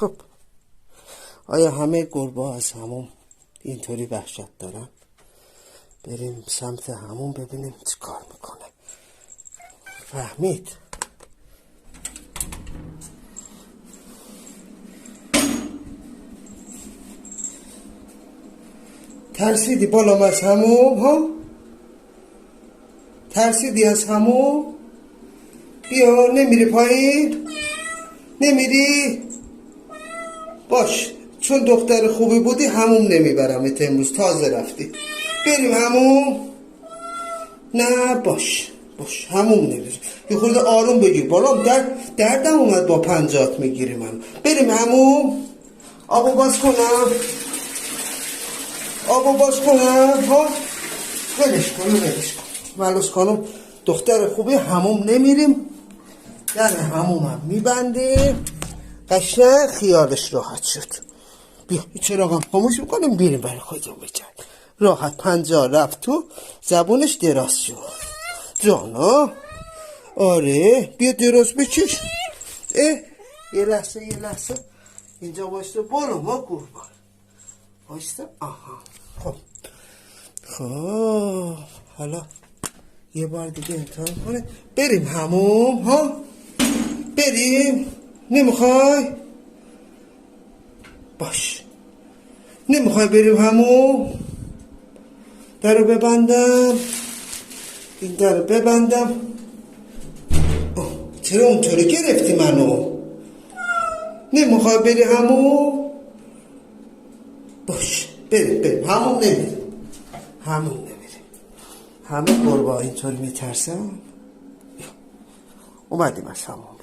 خب آیا همه گربه از همون اینطوری وحشت دارن؟ بریم سمت همون ببینیم چی کار میکنه. فهمید؟ ترسیدی بالام از همون ها؟ ترسیدی از همون؟ بیا نمیری پایین؟ نمیری؟ باش، چون دختر خوبی بودی همون نمیبرمت امروز، تازه رفتی. بریم همون؟ نه باش همون نمیری. یه خورده آروم بگیر بالام، دردم اومد با پنجات میگیری من. بریم همون؟ آبو باز کنم ها؟ ولش کن ملوس خانم دختر خوبی، همون نمیریم، در همومم میبندیم، قشنگ خیالش راحت شد. بیا چراغم خاموش میکنیم بریم برای خودمون بجن. راحت پنجاه رفت تو، زبونش دراز شد. جانا آره بیا دراز بچش. یه لحظه اینجا باشته، برو ما قربان باشته. آها خب حالا یه بار دیگه امتحان کنه. بریم همون ها؟ بریم؟ نمیخوای؟ باش نمیخوای بریم همون؟ درو ببندم، این درو ببندم. چرا اونطوری گرفتی منو؟ نمیخوای بری همون؟ باش بریم همون نمیریم. همه گربه اینطوری میترسن. اومدیم از همون.